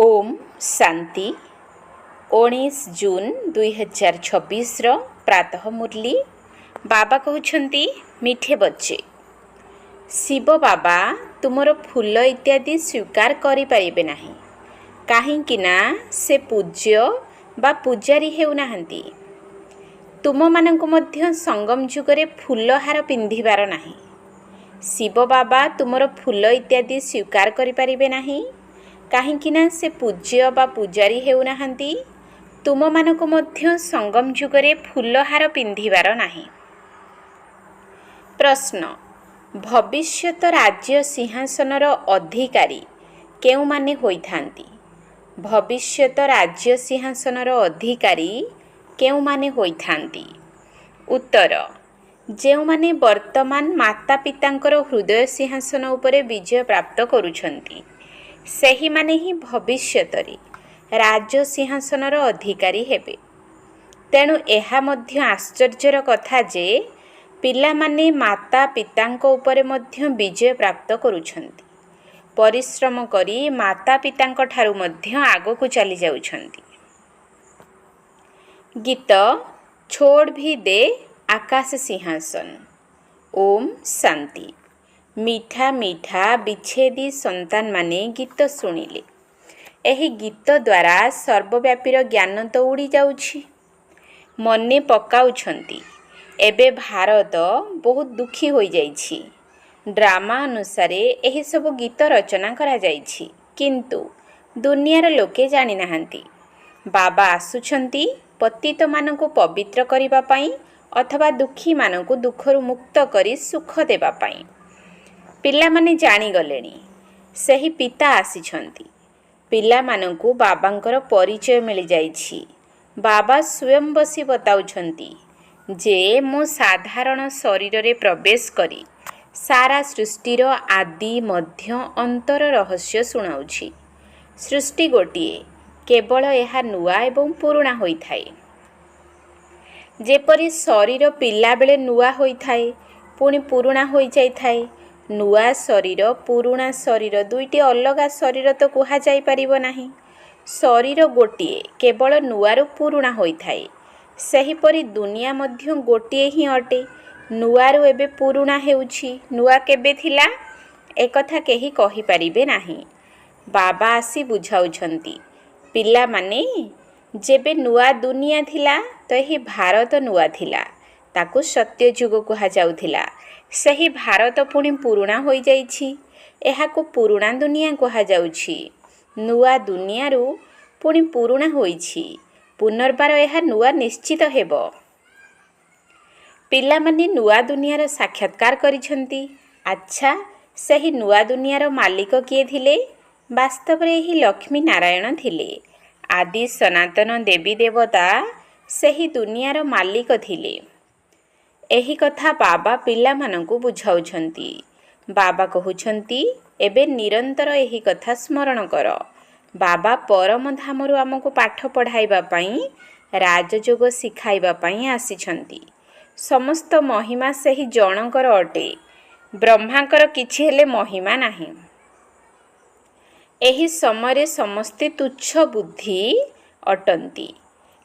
ओम शांति 19 जून 2026 प्रातः मुरली बाबा कहते मीठे बच्चे शिव बाबा तुमर फूल इत्यादि स्वीकार करें ना कहीं से पूज्य बा पूजारी हेउना तुम मानंकु मध्य संगम जुगरे फूलहार पिंधिबार नाही। शिव बाबा तुमर फूल इत्यादि स्वीकार करें ना कहीं से पूज्य बा पूजारी हेउना तुम मानंकु मध्य संगम जुगरे फूलहार पिंधिबार नाही। प्रश्न भविष्यत राज्य सिंहासनर अधिकारी केउ माने होइथांती? भविष्यत राज्य सिंहासनर अधिकारी केउ माने होइथांती? उत्तर जेउ माने वर्तमान माता पितांकर हृदय सिंहासन उपरे विजय प्राप्त करुछंती सेही माने ही भविष्यतरे राज्य सिंहासनर अधिकारी हेबे। तेणु एहा मध्य आश्चर्यर कथा जे पिलामाने माता पितांको उपरे मध्य विजय प्राप्त करुछंती, परिश्रम करी माता पितांको ठारू मध्य आगो चली जाउछंती। गीत छोड़ भी दे आकाश सिंहासन। ओम शांति। मीठा मीठा विच्छेदी संतान माने गीत शुणिले एही गीत द्वारा सर्वव्यापीर ज्ञान तो उड़ी जाउछि। मने पकाउछंती एबे भारत बहुत दुखी होई जाइछि। ड्रामा अनुसारे एही सब गीत रचना करा जाइछि, किंतु दुनियार लोके जानि नाहंती। बाबा आसुछंती पतित मानकु पवित्र करिबा पई अथवा दुखी मानकु दुखरु मुक्त करी सुख देबा पई। पिला माने जानी गलेनी सही पिता आसीछंती। पिला मानकु बाबांकर परिचय मिल जाइछि। बाबा स्वयं बसी बताउछंती जे मो साधारण शरीर रे प्रवेश करी सारा सृष्टिर आदि मध्य अंतर रहस्य सुनाउछि। सृष्टि गोटिए केवल एहा नुआ एवं पुराणा होइथाए। जेपरि शरीर पिला बेले नुआ होइथाए पुणी पुराणा होई जाइथाए। नुआ शरीर पुराणा शरीर दुईटी अलगा शरीर तो कुहा जाई परिबो नाही। शरीर गोटिए केवल नुआरु पुराणा होइथाए। सेहीपरि दुनिया मध्य गोटिए ही अटे। नुआरु एबे पुराणा हेउछि। नुआ केबे थिला एकथा केही कहि परिबे नाही। बाबा आसी बुझाउछंती पिला माने जेबे नुआ दुनिया थिला तो ही भारत नुआ थिला, ताकू सत्य जुग कुहा जाउथिला। सही भारत पुणी पुराणा होई जाइछि। एहाकू पुराणा दुनिया कुहा जाउछि। नुआ दुनियारू पुणी पुराणा होइछि। पुनर्बार एहा नुआ निश्चित हेबो। पिला माने नुआ दुनियार साक्षात्कार करिछंती। अच्छा, सही नुआ दुनियार मालिक किए थिले? वास्तव रे ही लक्ष्मी नारायण थिले। आदि सनातन देवी देवता सही दुनियार मालिक थिले। एही कथा बाबा पिला मानंकु बुझाउछंती। बाबा कहुछंती एबे निरंतर एही कथा स्मरण कर। बाबा परम धामरु आमको पाठ पढ़ाइबा पई राजयोग सिखाइबा पई आसीछंती। समस्त महिमा सही जनकर अटे। ब्रह्माकर किछि हेले महिमा नाही। एही समय समस्ते तुच्छ बुद्धि अटंती।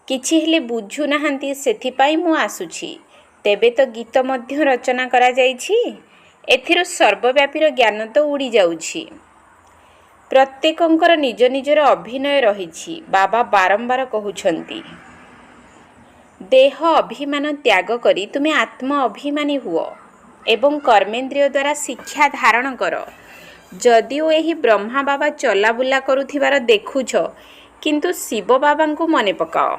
किछि हेले बुझु नाहंती, सेथिपाई मु आसुछि। तेबे तो गीत मध्य रचना करा जाइछि। एथिरो सर्वव्यापीर ज्ञान तो उड़ी जाउछि। प्रत्येकंकर निज निजर अभिनय रहिछि। बाबा बारंबार कहुछंती देह अभिमान त्याग करी तुमे आत्म अभिमानी हुओ एवं कर्मेंद्रिय द्वारा शिक्षा धारण कर। जदिओ एही ब्रह्मा बाबा चलाबुला करुथिबार देखुछ, किंतु शिव बाबांकु मने पकाओ।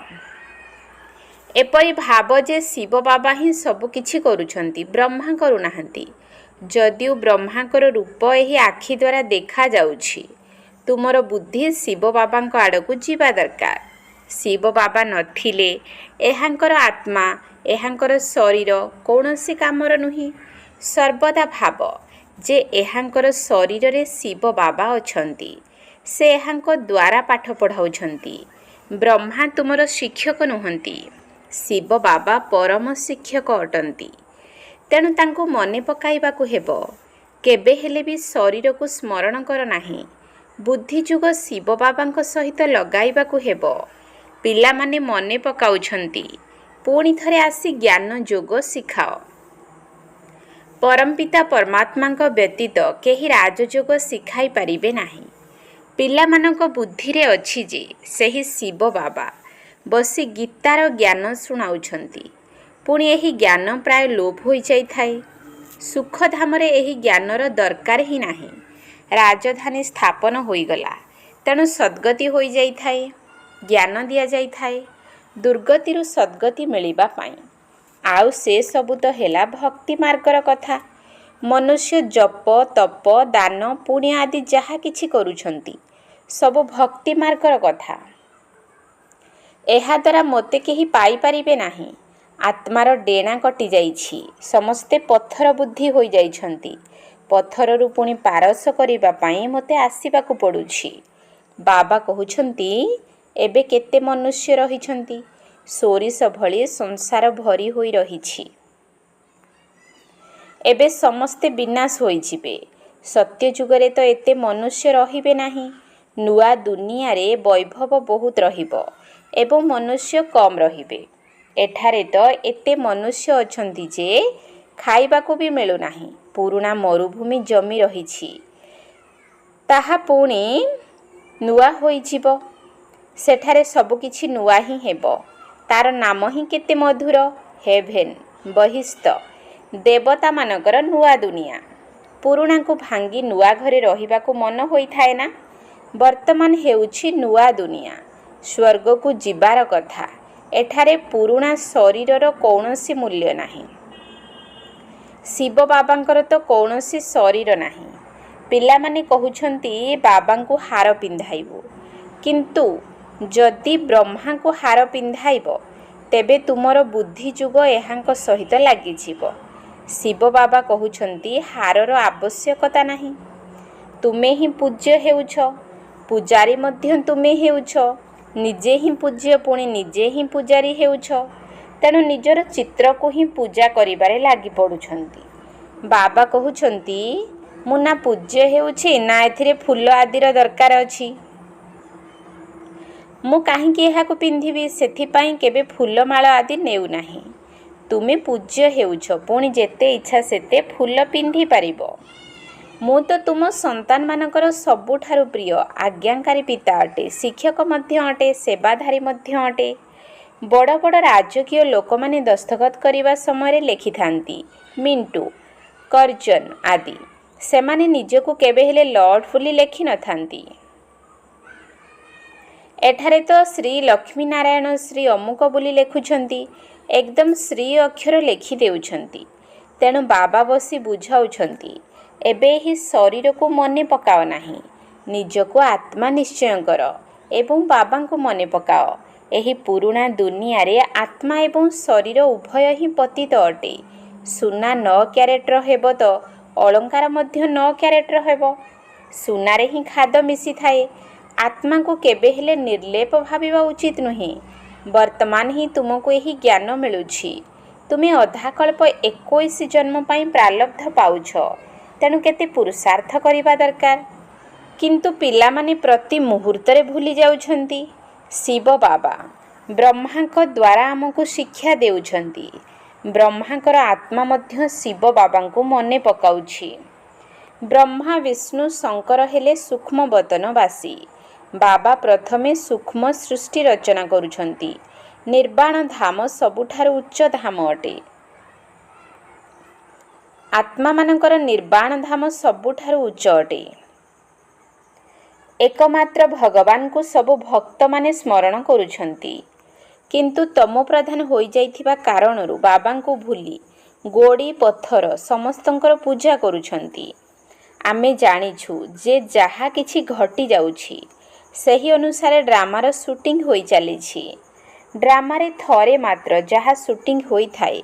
एपरी भाव जे शिव बाबा ही सब किछि करुछंती, ब्रह्मा करुनाहंती। जदिओ ब्रह्माकर रूप एही आखि द्वारा देखा जाउछि, तुमर बुद्धि शिव बाबांक आड़कु जीवा दरकार। शिव बाबा नथिले एहांकर आत्मा एहांकर शरीर कौनसी कामर नुही। सर्वदा भाव जे एहांकर शरीर रे शिव बाबा अछंती। से एहांक द्वारा पाठ पढ़ाउछंती। ब्रह्मा तुमर शिक्षक नुहंती। शिव बाबा परम शिक्षक अटंती। तेणु तांको मने पकाइबाकू हेबो। केबे हेले भी शरीर को स्मरण कर नाही। ବୁଦ୍ଧିଯୁଗ ଶିବ ବାବାଙ୍କ ସହିତ ଲଗାଇବାକୁ ହେବ। ପିଲାମାନେ ମନେ ପକାଉଛନ୍ତି, ପୁଣି ଥରେ ଆସି ଜ୍ଞାନ ଯୋଗ ଶିଖାଅ। ପରମପିତା ପରମାତ୍ମାଙ୍କ ବ୍ୟତୀତ କେହି ରାଜଯୋଗ ଶିଖାଇ ପାରିବେ ନାହିଁ। ପିଲାମାନଙ୍କ ବୁଦ୍ଧିରେ ଅଛି ଯେ ସେହି ଶିବ ବାବା ବସି ଗୀତାର ଜ୍ଞାନ ଶୁଣାଉଛନ୍ତି। ପୁଣି ଏହି ଜ୍ଞାନ ପ୍ରାୟ ଲୋପ ହୋଇଯାଇଥାଏ। ସୁଖଧାମରେ ଏହି ଜ୍ଞାନର ଦରକାର ହିଁ ନାହିଁ। ରାଜଧାନୀ ସ୍ଥାପନ ହୋଇଗଲା, ତେଣୁ ସଦ୍ଗତି ହୋଇଯାଇଥାଏ। ଜ୍ଞାନ ଦିଆଯାଇଥାଏ ଦୁର୍ଗତିରୁ ସଦ୍ଗତି ମିଳିବା ପାଇଁ। ଆଉ ସେ ସବୁ ତ ହେଲା ଭକ୍ତି ମାର୍ଗର କଥା। ମନୁଷ୍ୟ ଜପ, ତପ, ଦାନ, ପୁଣ୍ୟ ଆଦି ଯାହା କିଛି କରୁଛନ୍ତି ସବୁ ଭକ୍ତି ମାର୍ଗର କଥା। ଏହାଦ୍ୱାରା ମୋତେ କେହି ପାଇପାରିବେ ନାହିଁ। ଆତ୍ମାର ଡେଣା କଟିଯାଇଛି। ସମସ୍ତେ ପଥର ବୁଦ୍ଧି ହୋଇଯାଇଛନ୍ତି। ପଥରରୁ ପୁଣି ପାରସ କରିବା ପାଇଁ ମୋତେ ଆସିବାକୁ ପଡ଼ୁଛି। ବାବା କହୁଛନ୍ତି, ଏବେ କେତେ ମନୁଷ୍ୟ ରହିଛନ୍ତି? ସୋରିଷ ଭଳି ସଂସାର ଭରି ହୋଇ ରହିଛି। ଏବେ ସମସ୍ତେ ବିନାଶ ହୋଇଯିବେ। ସତ୍ୟଯୁଗରେ ତ ଏତେ ମନୁଷ୍ୟ ରହିବେ ନାହିଁ। ନୂଆ ଦୁନିଆରେ ବୈଭବ ବହୁତ ରହିବ ଏବଂ ମନୁଷ୍ୟ କମ୍ ରହିବେ। ଏଠାରେ ତ ଏତେ ମନୁଷ୍ୟ ଅଛନ୍ତି ଯେ ଖାଇବାକୁ ବି ମିଳୁନାହିଁ। ପୁରୁଣା ମରୁଭୂମି ଜମି ରହିଛି, ତାହା ପୁଣି ନୂଆ ହୋଇଯିବ। ସେଠାରେ ସବୁକିଛି ନୂଆ ହିଁ ହେବ। ତାର ନାମ ହିଁ କେତେ ମଧୁର, ହେଭେନ୍, ବହିସ୍ତ, ଦେବତାମାନଙ୍କର ନୂଆ ଦୁନିଆ। ପୁରୁଣାକୁ ଭାଙ୍ଗି ନୂଆ ଘରେ ରହିବାକୁ ମନ ହୋଇଥାଏ ନା? ବର୍ତ୍ତମାନ ହେଉଛି ନୂଆ ଦୁନିଆ। ସ୍ୱର୍ଗକୁ ଯିବାର କଥା। ଏଠାରେ ପୁରୁଣା ଶରୀରର କୌଣସି ମୂଲ୍ୟ ନାହିଁ। ଶିବ ବାବାଙ୍କର ତ କୌଣସି ଶରୀର ନାହିଁ। ପିଲାମାନେ କହୁଛନ୍ତି ବାବାଙ୍କୁ ହାର ପିନ୍ଧାଇବୁ, କିନ୍ତୁ ଯଦି ବ୍ରହ୍ମାଙ୍କୁ ହାର ପିନ୍ଧାଇବ ତେବେ ତୁମର ବୁଦ୍ଧିଯୁଗ ଏହାଙ୍କ ସହିତ ଲାଗିଯିବ। ଶିବ ବାବା କହୁଛନ୍ତି ହାରର ଆବଶ୍ୟକତା ନାହିଁ। ତୁମେ ହିଁ ପୂଜ୍ୟ ହେଉଛ, ପୂଜାରୀ ମଧ୍ୟ ତୁମେ ହେଉଛ। ନିଜେ ହିଁ ପୂଜ୍ୟ, ପୁଣି ନିଜେ ହିଁ ପୂଜାରୀ ହେଉଛ। ତେଣୁ ନିଜର ଚିତ୍ରକୁ ହିଁ ପୂଜା କରିବାରେ ଲାଗି ପଡ଼ୁଛନ୍ତି। ବାବା କହୁଛନ୍ତି, ମୁଁ ନା ପୂଜ୍ୟ ହେଉଛି ନା ଏଥିରେ ଫୁଲ ଆଦିର ଦରକାର ଅଛି। ମୁଁ କାହିଁକି ଏହାକୁ ପିନ୍ଧିବି? ସେଥିପାଇଁ କେବେ ଫୁଲମାଳ ଆଦି ନେଉନାହିଁ। ତୁମେ ପୂଜ୍ୟ ହେଉଛ, ପୁଣି ଯେତେ ଇଚ୍ଛା ସେତେ ଫୁଲ ପିନ୍ଧି ପାରିବ। ମୁଁ ତ ତୁମ ସନ୍ତାନମାନଙ୍କର ସବୁଠାରୁ ପ୍ରିୟ ଆଜ୍ଞାକାରୀ ପିତା ଅଟେ, ଶିକ୍ଷକ ମଧ୍ୟ ଅଟେ, ସେବାଧାରୀ ମଧ୍ୟ ଅଟେ। ବଡ଼ ବଡ଼ ରାଜକୀୟ ଲୋକମାନେ ଦସ୍ତଖତ କରିବା ସମୟରେ ଲେଖିଥାନ୍ତି ମିଣ୍ଟୁ, କର୍ଜନ ଆଦି। ସେମାନେ ନିଜକୁ କେବେ ହେଲେ ଲର୍ଡ଼ ବୋଲି ଲେଖିନଥାନ୍ତି। ଏଠାରେ ତ ଶ୍ରୀ ଲକ୍ଷ୍ମୀ ନାରାୟଣ ଶ୍ରୀ ଅମୁକ ବୋଲି ଲେଖୁଛନ୍ତି। ଏକଦମ ଶ୍ରୀ ଅକ୍ଷର ଲେଖି ଦେଉଛନ୍ତି। ତେଣୁ ବାବା ବସି ବୁଝାଉଛନ୍ତି, ଏବେ ଏହି ଶରୀରକୁ ମନେ ପକାଅ ନାହିଁ, ନିଜକୁ ଆତ୍ମା ନିଶ୍ଚୟ କର ଏବଂ ବାବାଙ୍କୁ ମନେ ପକାଅ। ଏହି ପୁରୁଣା ଦୁନିଆରେ ଆତ୍ମା ଏବଂ ଶରୀର ଉଭୟ ହିଁ ପତିତ ଅଟେ। ସୁନା 9 କ୍ୟାରେଟର ହେବ ତ ଅଳଙ୍କାର ମଧ୍ୟ 9 କ୍ୟାରେଟର ହେବ। ସୁନାରେ ହିଁ ଖାଦ ମିଶିଥାଏ। ଆତ୍ମାକୁ କେବେ ହେଲେ ନିର୍ଲେପ ଭାବିବା ଉଚିତ ନୁହେଁ। ବର୍ତ୍ତମାନ ହିଁ ତୁମକୁ ଏହି ଜ୍ଞାନ ମିଳୁଛି। ତୁମେ ଅଧାକଳ୍ପ 21 ଜନ୍ମ ପାଇଁ ପ୍ରାରବ୍ଧ ପାଉଛ। ତେଣୁ କେତେ ପୁରୁଷାର୍ଥ କରିବା ଦରକାର। କିନ୍ତୁ ପିଲାମାନେ ପ୍ରତି ମୁହୂର୍ତ୍ତରେ ଭୁଲି ଯାଉଛନ୍ତି। ଶିବ ବାବା ବ୍ରହ୍ମାଙ୍କ ଦ୍ୱାରା ଆମକୁ ଶିକ୍ଷା ଦେଉଛନ୍ତି। ବ୍ରହ୍ମାଙ୍କର ଆତ୍ମା ମଧ୍ୟ ଶିବ ବାବାଙ୍କୁ ମନେ ପକାଉଛି। ବ୍ରହ୍ମା, ବିଷ୍ଣୁ, ଶଙ୍କର ହେଲେ ସୂକ୍ଷ୍ମବତନବାସୀ। ବାବା ପ୍ରଥମେ ସୂକ୍ଷ୍ମ ସୃଷ୍ଟି ରଚନା କରୁଛନ୍ତି। ନିର୍ବାଣ ଧାମ ସବୁଠାରୁ ଉଚ୍ଚ ଧାମ ଅଟେ। ଆତ୍ମାମାନଙ୍କର ନିର୍ବାଣ ଧାମ ସବୁଠାରୁ ଉଚ୍ଚ ଅଟେ। ଏକମାତ୍ର ଭଗବାନଙ୍କୁ ସବୁ ଭକ୍ତମାନେ ସ୍ମରଣ କରୁଛନ୍ତି। କିନ୍ତୁ ତମୋପ୍ରଧାନ ହୋଇଯାଇଥିବା କାରଣରୁ ବାବାଙ୍କୁ ଭୁଲି ଗୋଡ଼ି ପଥର ସମସ୍ତଙ୍କର ପୂଜା କରୁଛନ୍ତି। ଆମେ ଜାଣିଛୁ ଯେ ଯାହା କିଛି ଘଟିଯାଉଛି ସେହି ଅନୁସାରେ ଡ୍ରାମାର ସୁଟିଂ ହୋଇଚାଲିଛି। ଡ୍ରାମାରେ ଥରେ ମାତ୍ର ଯାହା ସୁଟିଂ ହୋଇଥାଏ,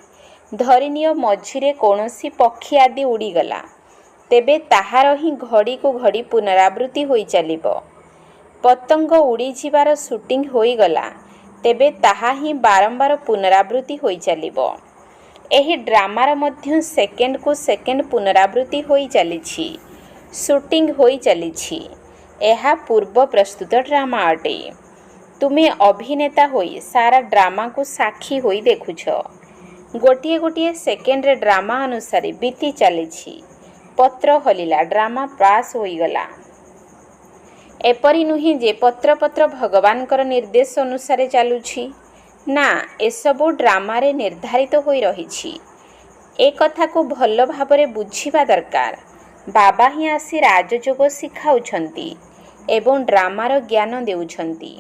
ଧରିନିଅ ମଝିରେ କୌଣସି ପକ୍ଷୀ ଆଦି ଉଡ଼ିଗଲା, ତେବେ ତାହାର ହିଁ ଘଡ଼ିକୁ ଘଡ଼ି ପୁନରାବୃତ୍ତି ହୋଇଚାଲିବ। ପତଙ୍ଗ ଉଡ଼ିଯିବାର ସୁଟିଂ ହୋଇଗଲା, ତେବେ ତାହା ହିଁ ବାରମ୍ବାର ପୁନରାବୃତ୍ତି ହୋଇଚାଲିବ। ଏହି ଡ୍ରାମାର ମଧ୍ୟ ସେକେଣ୍ଡକୁ ସେକେଣ୍ଡ ପୁନରାବୃତ୍ତି ହୋଇଚାଲିଛି, ସୁଟିଂ ହୋଇଚାଲିଛି। ଏହା ପୂର୍ବ ପ୍ରସ୍ତୁତ ଡ୍ରାମା ଅଟେ। ତୁମେ ଅଭିନେତା ହୋଇ ସାରା ଡ୍ରାମାକୁ ସାକ୍ଷୀ ହୋଇ ଦେଖୁଛ। ଗୋଟିଏ ଗୋଟିଏ ସେକେଣ୍ଡରେ ଡ୍ରାମା ଅନୁସାରେ ବିତି ଚାଲିଛି। ପତ୍ର ହଲିଲା, ଡ୍ରାମା ପାସ୍ ହୋଇଗଲା। ଏପରି ନୁହେଁ ଯେ ପତ୍ର ପତ୍ର ଭଗବାନଙ୍କର ନିର୍ଦ୍ଦେଶ ଅନୁସାରେ ଚାଲୁଛି। ନା, ଏସବୁ ଡ୍ରାମାରେ ନିର୍ଦ୍ଧାରିତ ହୋଇ ରହିଛି। ଏ କଥାକୁ ଭଲ ଭାବରେ ବୁଝିବା ଦରକାର। ବାବା ହିଁ ଆସି ରାଜଯୋଗ ଶିଖାଉଛନ୍ତି ଏବଂ ଡ୍ରାମାର ଜ୍ଞାନ ଦେଉଛନ୍ତି।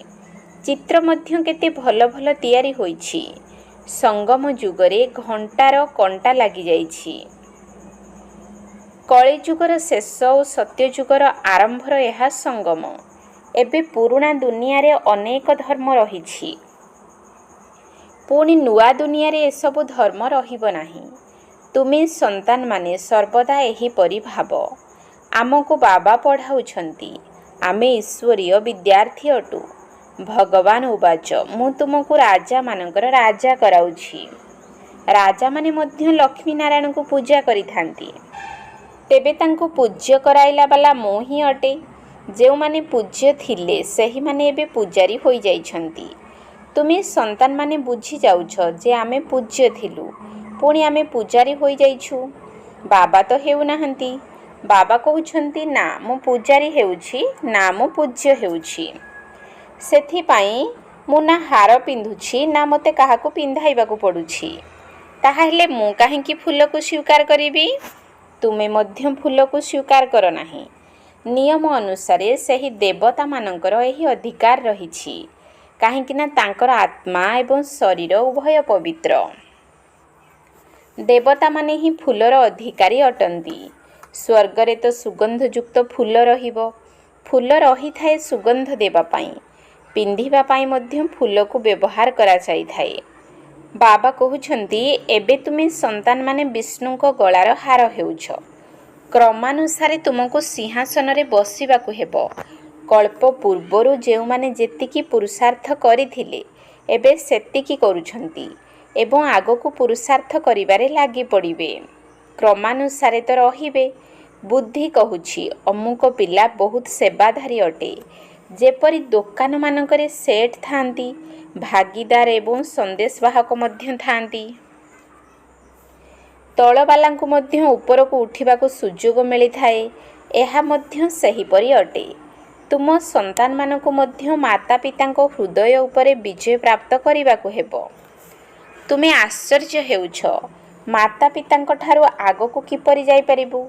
ଚିତ୍ର ମଧ୍ୟ କେତେ ଭଲ ଭଲ ତିଆରି ହୋଇଛି। ସଙ୍ଗମ ଯୁଗରେ ଘଣ୍ଟାର କଣ୍ଟା ଲାଗିଯାଇଛି। କଳିଯୁଗର ଶେଷ ଓ ସତ୍ୟଯୁଗର ଆରମ୍ଭର ଏହା ସଙ୍ଗମ। ଏବେ ପୁରୁଣା ଦୁନିଆରେ ଅନେକ ଧର୍ମ ରହିଛି। ପୁଣି ନୂଆ ଦୁନିଆରେ ଏସବୁ ଧର୍ମ ରହିବ ନାହିଁ। ତୁମେ ସନ୍ତାନମାନେ ସର୍ବଦା ଏହିପରି ଭାବ। ଆମକୁ ବାବା ପଢ଼ାଉଛନ୍ତି। ଆମେ ଈଶ୍ୱରୀୟ ବିଦ୍ୟାର୍ଥୀ ଅଟୁ। ଭଗବାନ ଉବାଚ, ମୁଁ ତୁମକୁ ରାଜାମାନଙ୍କର ରାଜା କରାଉଛି। ରାଜାମାନେ ମଧ୍ୟ ଲକ୍ଷ୍ମୀ ନାରାୟଣଙ୍କୁ ପୂଜା କରିଥାନ୍ତି। ତେବେ ତାଙ୍କୁ ପୂଜ୍ୟ କରାଇଲା ବାଲା ମୁଁ ହିଁ ଅଟେ। ଯେଉଁମାନେ ପୂଜ୍ୟ ଥିଲେ ସେହିମାନେ ଏବେ ପୂଜାରୀ ହୋଇଯାଇଛନ୍ତି। ତୁମେ ସନ୍ତାନମାନେ ବୁଝିଯାଉଛ ଯେ ଆମେ ପୂଜ୍ୟ ଥିଲୁ, ପୁଣି ଆମେ ପୂଜାରୀ ହୋଇଯାଇଛୁ। ବାବା ତ ହେଉନାହାନ୍ତି। ବାବା କହୁଛନ୍ତି, ନା ମୁଁ ପୂଜାରୀ ହେଉଛି, ନା ମୁଁ ପୂଜ୍ୟ ହେଉଛି। ସେଥିପାଇଁ ମୁଁ ନା ହାର ପିନ୍ଧୁଛି, ନା ମୋତେ କାହାକୁ ପିନ୍ଧାଇବାକୁ ପଡ଼ୁଛି। ତାହାହେଲେ ମୁଁ କାହିଁକି ଫୁଲକୁ ସ୍ୱୀକାର କରିବି? ତୁମେ ମଧ୍ୟ ଫୁଲକୁ ସ୍ୱୀକାର କର ନାହିଁ। ନିୟମ ଅନୁସାରେ ସେହି ଦେବତାମାନଙ୍କର ଏହି ଅଧିକାର ରହିଛି, କାହିଁକିନା ତାଙ୍କର ଆତ୍ମା ଏବଂ ଶରୀର ଉଭୟ ପବିତ୍ର। ଦେବତାମାନେ ହିଁ ଫୁଲର ଅଧିକାରୀ ଅଟନ୍ତି। ସ୍ୱର୍ଗରେ ତ ସୁଗନ୍ଧଯୁକ୍ତ ଫୁଲ ରହିବ। ଫୁଲ ରହିଥାଏ ସୁଗନ୍ଧ ଦେବା ପାଇଁ। ପିନ୍ଧିବା ପାଇଁ ମଧ୍ୟ ଫୁଲକୁ ବ୍ୟବହାର କରାଯାଇଥାଏ। ବାବା କହୁଛନ୍ତି, ଏବେ ତୁମେ ସନ୍ତାନମାନେ ବିଷ୍ଣୁଙ୍କ ଗଳାର ହାର ହେଉଛ। କ୍ରମାନୁସାରେ ତୁମକୁ ସିଂହାସନରେ ବସିବାକୁ ହେବ। କଳ୍ପ ପୂର୍ବରୁ ଯେଉଁମାନେ ଯେତିକି ପୁରୁଷାର୍ଥ କରିଥିଲେ ଏବେ ସେତିକି କରୁଛନ୍ତି ଏବଂ ଆଗକୁ ପୁରୁଷାର୍ଥ କରିବାରେ ଲାଗି ପଡ଼ିବେ। କ୍ରମାନୁସାରେ ତ ରହିବେ। ବୁଦ୍ଧି କହୁଛି, ଅମୁକ ପିଲା ବହୁତ ସେବାଧାରୀ ଅଟେ। ଯେପରି ଦୋକାନମାନଙ୍କରେ ସେଟ୍ ଥାଆନ୍ତି, ଭାଗିଦାର ଏବଂ ସନ୍ଦେଶବାହକ ମଧ୍ୟ ଥାଆନ୍ତି। ତଳବାଲାଙ୍କୁ ମଧ୍ୟ ଉପରକୁ ଉଠିବାକୁ ସୁଯୋଗ ମିଳିଥାଏ। ଏହା ମଧ୍ୟ ସେହିପରି ଅଟେ। ତୁମ ସନ୍ତାନମାନଙ୍କୁ ମଧ୍ୟ ମାତା ପିତାଙ୍କ ହୃଦୟ ଉପରେ ବିଜୟ ପ୍ରାପ୍ତ କରିବାକୁ ହେବ। ତୁମେ ଆଶ୍ଚର୍ଯ୍ୟ ହେଉଛ, ମାତା ପିତାଙ୍କ ଠାରୁ ଆଗକୁ କିପରି ଯାଇପାରିବୁ?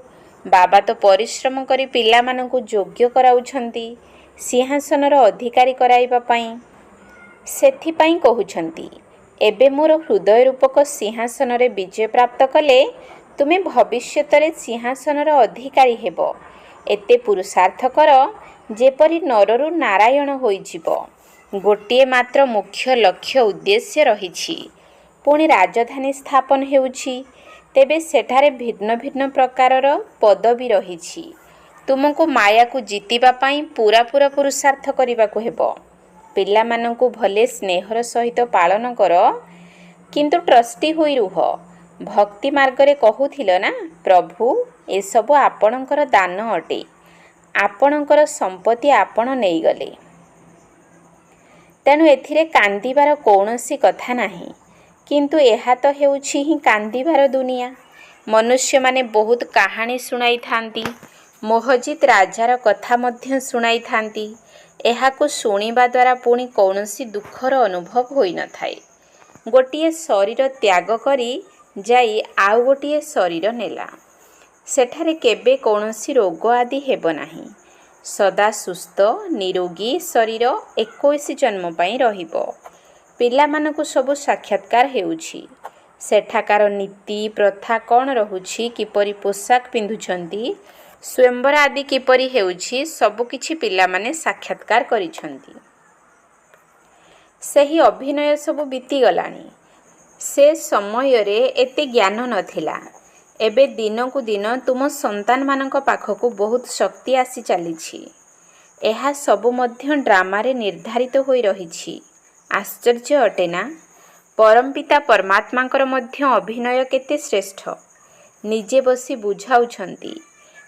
ବାବା ତ ପରିଶ୍ରମ କରି ପିଲାମାନଙ୍କୁ ଯୋଗ୍ୟ କରାଉଛନ୍ତି ସିଂହାସନର ଅଧିକାରୀ କରାଇବା ପାଇଁ। ସେଥିପାଇଁ କହୁଛନ୍ତି, ଏବେ ମୋର ହୃଦୟ ରୂପକ ସିଂହାସନରେ ବିଜୟ ପ୍ରାପ୍ତ କଲେ ତୁମେ ଭବିଷ୍ୟତରେ ସିଂହାସନର ଅଧିକାରୀ ହେବ। ଏତେ ପୁରୁଷାର୍ଥ କର ଯେପରି ନରରୁ ନାରାୟଣ ହୋଇଯିବ। ଗୋଟିଏ ମାତ୍ର ମୁଖ୍ୟ ଲକ୍ଷ୍ୟ ଉଦ୍ଦେଶ୍ୟ ରହିଛି। ପୁଣି ରାଜଧାନୀ ସ୍ଥାପନ ହେଉଛି। ତେବେ ସେଠାରେ ଭିନ୍ନ ଭିନ୍ନ ପ୍ରକାରର ପଦବୀ ରହିଛି। ତୁମକୁ ମାୟାକୁ ଜିତିବା ପାଇଁ ପୂରାପୂରା ପୁରୁଷାର୍ଥ କରିବାକୁ ହେବ। ପିଲାମାନଙ୍କୁ ଭଲେ ସ୍ନେହର ସହିତ ପାଳନ କର, କିନ୍ତୁ ଟ୍ରଷ୍ଟି ହୋଇ ରୁହ। ଭକ୍ତି ମାର୍ଗରେ କହୁଥିଲ ନା, ପ୍ରଭୁ ଏସବୁ ଆପଣଙ୍କର ଦାନ ଅଟେ। ଆପଣଙ୍କର ସମ୍ପତ୍ତି ଆପଣ ନେଇଗଲେ। ତେଣୁ ଏଥିରେ କାନ୍ଦିବାର କୌଣସି କଥା ନାହିଁ। କିନ୍ତୁ ଏହା ତ ହେଉଛି ହିଁ କାନ୍ଦିବାର ଦୁନିଆ। ମନୁଷ୍ୟମାନେ ବହୁତ କାହାଣୀ ଶୁଣାଇଥାନ୍ତି। ମୋହଜିତ୍ ରାଜାର କଥା ମଧ୍ୟ ଶୁଣାଇଥାନ୍ତି। ଏହାକୁ ଶୁଣିବା ଦ୍ୱାରା ପୁଣି କୌଣସି ଦୁଃଖର ଅନୁଭବ ହୋଇନଥାଏ। ଗୋଟିଏ ଶରୀର ତ୍ୟାଗ କରି ଯାଇ ଆଉ ଗୋଟିଏ ଶରୀର ନେଲା। ସେଠାରେ କେବେ କୌଣସି ରୋଗ ଆଦି ହେବ ନାହିଁ। ସଦା ସୁସ୍ଥ ନିରୋଗୀ ଶରୀର 21 ଜନ୍ମ ପାଇଁ ରହିବ। ପିଲାମାନଙ୍କୁ ସବୁ ସାକ୍ଷାତକାର ହେଉଛି। ସେଠାକାର ନୀତି ପ୍ରଥା କ'ଣ ରହୁଛି, କିପରି ପୋଷାକ ପିନ୍ଧୁଛନ୍ତି, ସ୍ୱୟଂବର ଆଦି କିପରି ହେଉଛି, ସବୁକିଛି ପିଲାମାନେ ସାକ୍ଷାତକାର କରିଛନ୍ତି। ସେହି ଅଭିନୟ ସବୁ ବିତିଗଲାଣି। ସେ ସମୟରେ ଏତେ ଜ୍ଞାନ ନଥିଲା। ଏବେ ଦିନକୁ ଦିନ ତୁମ ସନ୍ତାନମାନଙ୍କ ପାଖକୁ ବହୁତ ଶକ୍ତି ଆସି ଚାଲିଛି। ଏହା ସବୁ ମଧ୍ୟ ଡ୍ରାମାରେ ନିର୍ଦ୍ଧାରିତ ହୋଇ ରହିଛି। ଆଶ୍ଚର୍ଯ୍ୟ ଅଟେ ନା? ପରମପିତା ପରମାତ୍ମାଙ୍କର ମଧ୍ୟ ଅଭିନୟ କେତେ ଶ୍ରେଷ୍ଠ। ନିଜେ ବସି ବୁଝାଉଛନ୍ତି।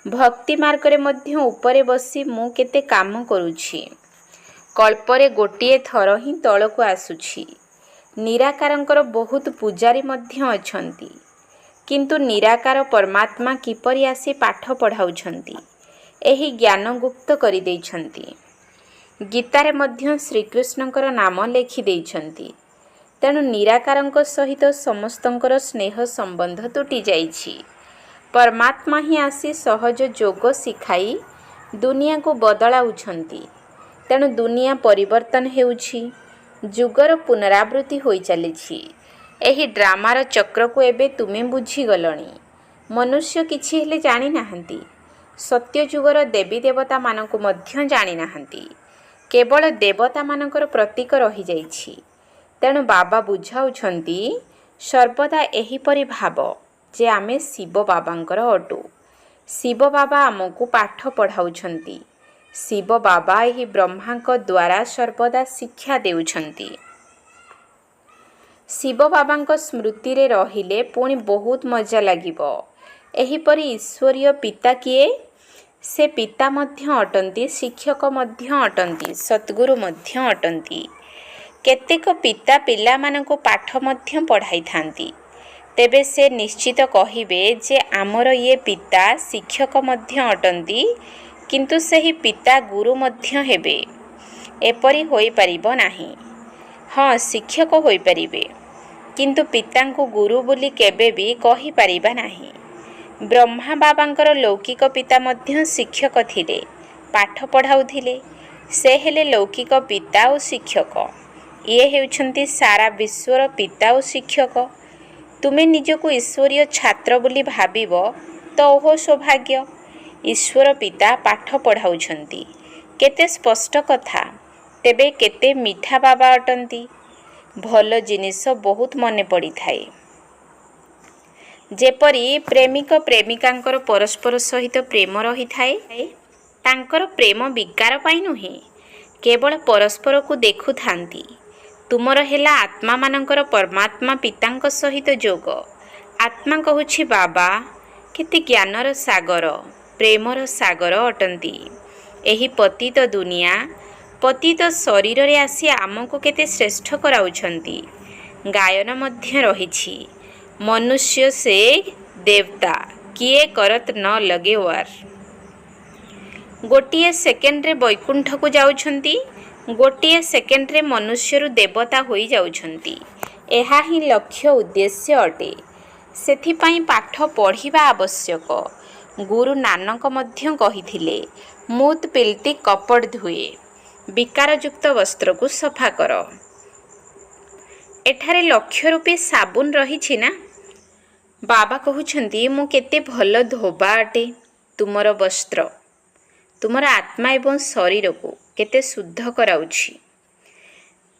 ଭକ୍ତି ମାର୍ଗରେ ମଧ୍ୟ ଉପରେ ବସି ମୁଁ କେତେ କାମ କରୁଛି। କଳ୍ପରେ ଗୋଟିଏ ଥର ହିଁ ତଳକୁ ଆସୁଛି। ନିରାକାରଙ୍କର ବହୁତ ପୂଜାରୀ ମଧ୍ୟ ଅଛନ୍ତି, କିନ୍ତୁ ନିରାକାର ପରମାତ୍ମା କିପରି ଆସି ପାଠ ପଢ଼ାଉଛନ୍ତି, ଏହି ଜ୍ଞାନ ଗୁପ୍ତ କରିଦେଇଛନ୍ତି। ଗୀତାରେ ମଧ୍ୟ ଶ୍ରୀକୃଷ୍ଣଙ୍କର ନାମ ଲେଖିଦେଇଛନ୍ତି। ତେଣୁ ନିରାକାରଙ୍କ ସହିତ ସମସ୍ତଙ୍କର ସ୍ନେହ ସମ୍ବନ୍ଧ ତୁଟି ଯାଇଛି। ପରମାତ୍ମା ହିଁ ଆସି ସହଜ ଯୋଗ ଶିଖାଇ ଦୁନିଆକୁ ବଦଳାଉଛନ୍ତି। ତେଣୁ ଦୁନିଆ ପରିବର୍ତ୍ତନ ହେଉଛି, ଯୁଗର ପୁନରାବୃତ୍ତି ହୋଇ ଚାଲିଛି। ଏହି ଡ୍ରାମାର ଚକ୍ରକୁ ଏବେ ତୁମେ ବୁଝିଗଲଣି। ମନୁଷ୍ୟ କିଛି ହେଲେ ଜାଣିନାହାନ୍ତି। ସତ୍ୟ ଯୁଗର ଦେବୀ ଦେବତାମାନଙ୍କୁ ମଧ୍ୟ ଜାଣିନାହାନ୍ତି। କେବଳ ଦେବତାମାନଙ୍କର ପ୍ରତୀକ ରହିଯାଇଛି। ତେଣୁ ବାବା ବୁଝାଉଛନ୍ତି, ସର୍ବଦା ଏହିପରି ଭାବ ଯେ ଆମେ ଶିବ ବାବାଙ୍କର ଅଟୁ। ଶିବ ବାବା ଆମକୁ ପାଠ ପଢ଼ାଉଛନ୍ତି। ଶିବ ବାବା ଏହି ବ୍ରହ୍ମାଙ୍କ ଦ୍ୱାରା ସର୍ବଦା ଶିକ୍ଷା ଦେଉଛନ୍ତି। ଶିବ ବାବାଙ୍କ ସ୍ମୃତିରେ ରହିଲେ ପୁଣି ବହୁତ ମଜା ଲାଗିବ। ଏହିପରି ଈଶ୍ୱରୀୟ ପିତା କିଏ? ସେ ପିତା ମଧ୍ୟ ଅଟନ୍ତି, ଶିକ୍ଷକ ମଧ୍ୟ ଅଟନ୍ତି, ସଦ୍ଗୁରୁ ମଧ୍ୟ ଅଟନ୍ତି। କେତେକ ପିତା ପିଲାମାନଙ୍କୁ ପାଠ ମଧ୍ୟ ପଢ଼ାଇଥାନ୍ତି। ତେବେ ସେ ନିଶ୍ଚିତ କହିବେ ଯେ ଆମର ଇଏ ପିତା ଶିକ୍ଷକ ମଧ୍ୟ ଅଟନ୍ତି, କିନ୍ତୁ ସେହି ପିତା ଗୁରୁ ମଧ୍ୟ ହେବେ। ଏପରି ହୋଇପାରିବ ନାହିଁ। ହଁ, ଶିକ୍ଷକ ହୋଇପାରିବେ, କିନ୍ତୁ ପିତାଙ୍କୁ ଗୁରୁ ବୋଲି କେବେ ବି କହିପାରିବା ନାହିଁ। ବ୍ରହ୍ମା ବାବାଙ୍କର ଲୌକିକ ପିତା ମଧ୍ୟ ଶିକ୍ଷକ ଥିଲେ, ପାଠ ପଢ଼ାଉଥିଲେ। ସେ ହେଲେ ଲୌକିକ ପିତା ଓ ଶିକ୍ଷକ। ଇଏ ହେଉଛନ୍ତି ସାରା ବିଶ୍ୱର ପିତା ଓ ଶିକ୍ଷକ। ତୁମେ ନିଜକୁ ଈଶ୍ୱରୀୟ ଛାତ୍ର ବୋଲି ଭାବିବ ତ ଓହୋ ସୌଭାଗ୍ୟ। ଈଶ୍ୱର ପିତା ପାଠ ପଢ଼ାଉଛନ୍ତି। କେତେ ସ୍ପଷ୍ଟ କଥା। ତେବେ କେତେ ମିଠା ବାବା ଅଟନ୍ତି। ଭଲ ଜିନିଷ ବହୁତ ମନେ ପଡ଼ିଥାଏ। ଯେପରି ପ୍ରେମିକ ପ୍ରେମିକାଙ୍କର ପରସ୍ପର ସହିତ ପ୍ରେମ ରହିଥାଏ। ତାଙ୍କର ପ୍ରେମ ବିକାର ପାଇଁ ନୁହେଁ, କେବଳ ପରସ୍ପରକୁ ଦେଖୁଥାନ୍ତି। ତୁମର ହେଲା ଆତ୍ମାମାନଙ୍କର ପରମାତ୍ମା ପିତାଙ୍କ ସହିତ ଯୋଗ। ଆତ୍ମା କହୁଛି ବାବା କେତେ ଜ୍ଞାନର ସାଗର, ପ୍ରେମର ସାଗର ଅଟନ୍ତି। ଏହି ପତିତ ଦୁନିଆ, ପତିତ ଶରୀରରେ ଆସି ଆମକୁ କେତେ ଶ୍ରେଷ୍ଠ କରାଉଛନ୍ତି। ଗାୟନ ମଧ୍ୟ ରହିଛି, ମନୁଷ୍ୟ ସେ ଦେବତା କିଏ କରତ ନ ଲଗେ ୱାର। ଗୋଟିଏ ସେକେଣ୍ଡରେ ବୈକୁଣ୍ଠକୁ ଯାଉଛନ୍ତି, ଗୋଟିଏ ସେକେଣ୍ଡରେ ମନୁଷ୍ୟରୁ ଦେବତା ହୋଇଯାଉଛନ୍ତି। ଏହା ହିଁ ଲକ୍ଷ୍ୟ ଉଦ୍ଦେଶ୍ୟ ଅଟେ। ସେଥିପାଇଁ ପାଠ ପଢ଼ିବା ଆବଶ୍ୟକ। ଗୁରୁ ନାନକ ମଧ୍ୟ କହିଥିଲେ, ମୁତ୍ ପିଲ୍ତି କପଡ଼ ଧୁଏ, ବିକାରଯୁକ୍ତ ବସ୍ତ୍ରକୁ ସଫା କର। ଏଠାରେ ଲକ୍ଷ୍ୟ ରୂପୀ ସାବୁନ ରହିଛି ନା। ବାବା କହୁଛନ୍ତି, ମୁଁ କେତେ ଭଲ ଧୋବା ଅଟେ। ତୁମର ବସ୍ତ୍ର ତୁମର ଆତ୍ମା ଏବଂ ଶରୀରକୁ କେତେ ଶୁଦ୍ଧ କରାଉଛି।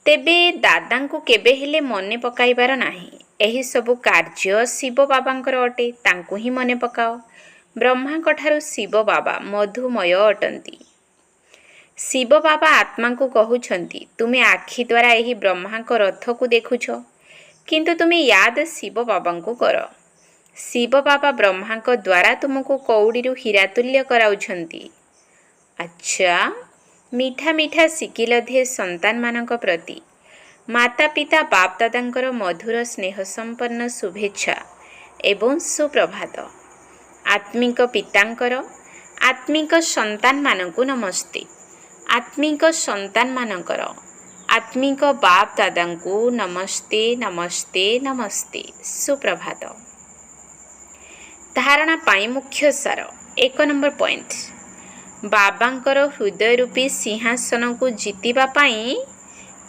ତେବେ ଦାଦାଙ୍କୁ କେବେ ହେଲେ ମନେ ପକାଇବାର ନାହିଁ। ଏହିସବୁ କାର୍ଯ୍ୟ ଶିବ ବାବାଙ୍କର ଅଟେ, ତାଙ୍କୁ ହିଁ ମନେ ପକାଅ। ବ୍ରହ୍ମାଙ୍କଠାରୁ ଶିବ ବାବା ମଧୁମୟ ଅଟନ୍ତି। ଶିବ ବାବା ଆତ୍ମାଙ୍କୁ କହୁଛନ୍ତି, ତୁମେ ଆଖି ଦ୍ୱାରା ଏହି ବ୍ରହ୍ମାଙ୍କ ରଥକୁ ଦେଖୁଛ, କିନ୍ତୁ ତୁମେ ୟାଦ ଶିବ ବାବାଙ୍କୁ କର। ଶିବ ବାବା ବ୍ରହ୍ମାଙ୍କ ଦ୍ୱାରା ତୁମକୁ କଉଡ଼ିରୁ ହୀରା ତୁଲ୍ୟ କରାଉଛନ୍ତି। ଆଚ୍ଛା, ମିଠା ମିଠା ଶିକିଲଧେ ସନ୍ତାନମାନଙ୍କ ପ୍ରତି ମାତା ପିତା ବାପ ଦାଦାଙ୍କର ମଧୁର ସ୍ନେହ ସମ୍ପନ୍ନ ଶୁଭେଚ୍ଛା ଏବଂ ସୁପ୍ରଭାତ। ଆତ୍ମିକ ପିତାଙ୍କର ଆତ୍ମିକ ସନ୍ତାନମାନଙ୍କୁ ନମସ୍ତେ। ଆତ୍ମିକ ସନ୍ତାନମାନଙ୍କର ଆତ୍ମିକ ବାପ ଦାଦାଙ୍କୁ ନମସ୍ତେ ନମସ୍ତେ ନମସ୍ତେ, ସୁପ୍ରଭାତ। ଧାରଣା ପାଇଁ ମୁଖ୍ୟ ସାର। 1 ନମ୍ବର ପଏଣ୍ଟ, ବାବାଙ୍କର ହୃଦୟ ରୂପୀ ସିଂହାସନକୁ ଜିତିବା ପାଇଁ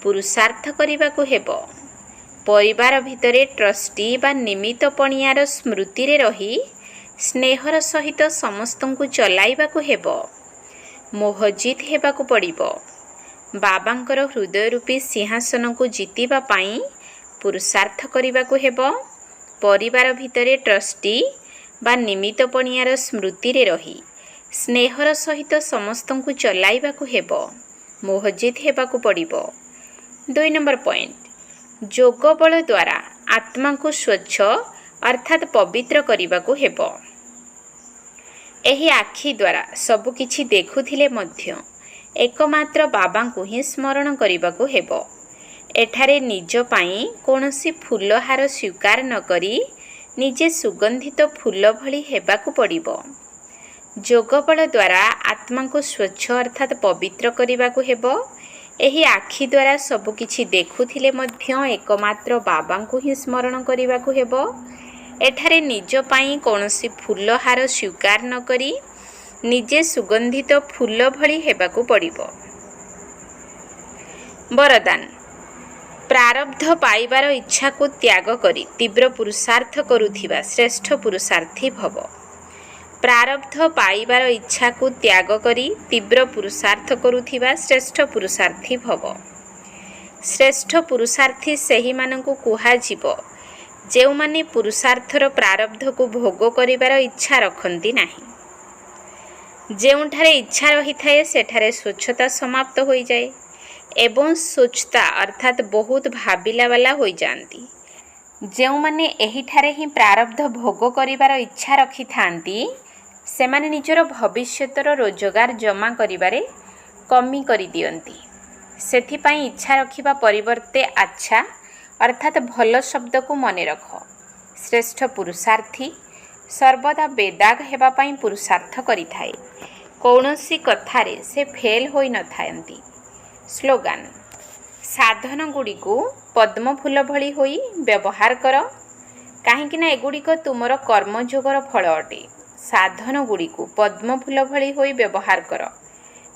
ପୁରୁଷାର୍ଥ କରିବାକୁ ହେବ। ପରିବାର ଭିତରେ ଟ୍ରଷ୍ଟି ବା ନିମିତ୍ତ ପଣିଆର ସ୍ମୃତିରେ ରହି ସ୍ନେହର ସହିତ ସମସ୍ତଙ୍କୁ ଚଲାଇବାକୁ ହେବ। ମୋହଜିତ ହେବାକୁ ପଡ଼ିବ। ବାବାଙ୍କର ହୃଦୟ ରୂପୀ ସିଂହାସନକୁ ଜିତିବା ପାଇଁ ପୁରୁଷାର୍ଥ କରିବାକୁ ହେବ। ପରିବାର ଭିତରେ ଟ୍ରଷ୍ଟି ବା ନିମିତ୍ତ ପଣିଆର ସ୍ମୃତିରେ ରହି ସ୍ନେହର ସହିତ ସମସ୍ତଙ୍କୁ ଚଲାଇବାକୁ ହେବ। ମୋହଜିତ ହେବାକୁ ପଡ଼ିବ। 2 ନମ୍ବର ପଏଣ୍ଟ, ଯୋଗ ବଳ ଦ୍ୱାରା ଆତ୍ମାକୁ ସ୍ୱଚ୍ଛ ଅର୍ଥାତ୍ ପବିତ୍ର କରିବାକୁ ହେବ। ଏହି ଆଖି ଦ୍ୱାରା ସବୁକିଛି ଦେଖୁଥିଲେ ମଧ୍ୟ ଏକମାତ୍ର ବାବାଙ୍କୁ ହିଁ ସ୍ମରଣ କରିବାକୁ ହେବ। ଏଠାରେ ନିଜ ପାଇଁ କୌଣସି ଫୁଲହାର ସ୍ୱୀକାର ନ କରି ନିଜେ ସୁଗନ୍ଧିତ ଫୁଲ ଭଳି ହେବାକୁ ପଡ଼ିବ। ଯୋଗବଳ ଦ୍ୱାରା ଆତ୍ମାଙ୍କୁ ସ୍ୱଚ୍ଛ ଅର୍ଥାତ୍ ପବିତ୍ର କରିବାକୁ ହେବ। ଏହି ଆଖି ଦ୍ୱାରା ସବୁକିଛି ଦେଖୁଥିଲେ ମଧ୍ୟ ଏକମାତ୍ର ବାବାଙ୍କୁ ହିଁ ସ୍ମରଣ କରିବାକୁ ହେବ। ଏଠାରେ ନିଜ ପାଇଁ କୌଣସି ଫୁଲହାର ସ୍ୱୀକାର ନ କରି ନିଜେ ସୁଗନ୍ଧିତ ଫୁଲ ଭଳି ହେବାକୁ ପଡ଼ିବ। ବରଦାନ। ପ୍ରାରବ୍ଧ ପାଇବାର ଇଚ୍ଛାକୁ ତ୍ୟାଗ କରି ତୀବ୍ର ପୁରୁଷାର୍ଥ କରୁଥିବା ଶ୍ରେଷ୍ଠ ପୁରୁଷାର୍ଥୀ ଭବ। ପ୍ରାରବ୍ଧ ପାଇବାର ଇଚ୍ଛାକୁ ତ୍ୟାଗ କରି ତୀବ୍ର ପୁରୁଷାର୍ଥ କରୁଥିବା ଶ୍ରେଷ୍ଠ ପୁରୁଷାର୍ଥୀ ଭବ। ଶ୍ରେଷ୍ଠ ପୁରୁଷାର୍ଥୀ ସେହିମାନଙ୍କୁ କୁହାଯିବ ଯେଉଁମାନେ ପୁରୁଷାର୍ଥର ପ୍ରାରବ୍ଧକୁ ଭୋଗ କରିବାର ଇଚ୍ଛା ରଖନ୍ତି ନାହିଁ। ଯେଉଁଠାରେ ଇଚ୍ଛା ରହିଥାଏ ସେଠାରେ ସ୍ୱଚ୍ଛତା ସମାପ୍ତ ହୋଇଯାଏ ଏବଂ ସ୍ୱଚ୍ଛତା ଅର୍ଥାତ୍ ବହୁତ ଭାବିଲା ବାଲା ହୋଇଯାଆନ୍ତି। ଯେଉଁମାନେ ଏହିଠାରେ ହିଁ ପ୍ରାରବ୍ଧ ଭୋଗ କରିବାର ଇଚ୍ଛା ରଖିଥାନ୍ତି ସେମାନେ ନିଜର ଭବିଷ୍ୟତର ରୋଜଗାର ଜମା କରିବାରେ କମି କରିଦିଅନ୍ତି। ସେଥିପାଇଁ ଇଚ୍ଛା ରଖିବା ପରିବର୍ତ୍ତେ ଆଚ୍ଛା ଅର୍ଥାତ୍ ଭଲ ଶବ୍ଦକୁ ମନେ ରଖ। ଶ୍ରେଷ୍ଠ ପୁରୁଷାର୍ଥୀ ସର୍ବଦା ବେଦାଗ ହେବା ପାଇଁ ପୁରୁଷାର୍ଥ କରିଥାଏ। କୌଣସି କଥାରେ ସେ ଫେଲ୍ ହୋଇନଥାନ୍ତି। ସ୍ଲୋଗାନ। ସାଧନଗୁଡ଼ିକୁ ପଦ୍ମଫୁଲ ଭଳି ହୋଇ ବ୍ୟବହାର କର, କାହିଁକିନା ଏଗୁଡ଼ିକ ତୁମର କର୍ମଯୋଗର ଫଳ ଅଟେ। ସାଧନଗୁଡ଼ିକୁ ପଦ୍ମଫୁଲ ଭଳି ହୋଇ ବ୍ୟବହାର କର,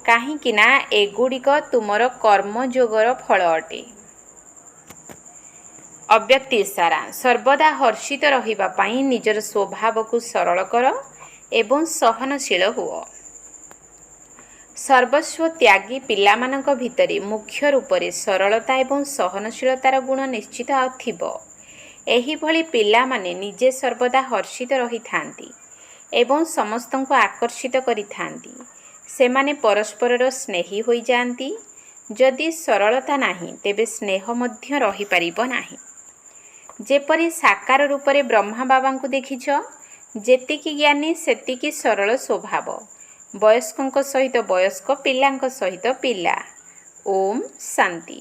କାହିଁକିନା ଏଗୁଡ଼ିକ ତୁମର କର୍ମଯୋଗର ଫଳ ଅଟେ। ଅବ୍ୟକ୍ତି ଇସାରା। ସର୍ବଦା ହର୍ଷିତ ରହିବା ପାଇଁ ନିଜର ସ୍ୱଭାବକୁ ସରଳ କର ଏବଂ ସହନଶୀଳ ହୁଅ। ସର୍ବସ୍ୱ ତ୍ୟାଗୀ ପିଲାମାନଙ୍କ ଭିତରେ ମୁଖ୍ୟ ରୂପରେ ସରଳତା ଏବଂ ସହନଶୀଳତାର ଗୁଣ ନିଶ୍ଚିତ ଥିବ। ଏହିଭଳି ପିଲାମାନେ ନିଜେ ସର୍ବଦା ହର୍ଷିତ ରହିଥାନ୍ତି ଏବଂ ସମସ୍ତଙ୍କୁ ଆକର୍ଷିତ କରିଥାନ୍ତି। ସେମାନେ ପରସ୍ପରର ସ୍ନେହୀ ହୋଇଯାଆନ୍ତି। ଯଦି ସରଳତା ନାହିଁ ତେବେ ସ୍ନେହ ମଧ୍ୟ ରହିପାରିବ ନାହିଁ। ଯେପରି ସାକାର ରୂପରେ ବ୍ରହ୍ମା ବାବାଙ୍କୁ ଦେଖିଛ, ଯେତିକି ଜ୍ଞାନୀ ସେତିକି ସରଳ ସ୍ୱଭାବ। ବୟସ୍କଙ୍କ ସହିତ ବୟସ୍କ, ପିଲାଙ୍କ ସହିତ ପିଲା। ଓମ୍ ଶାନ୍ତି।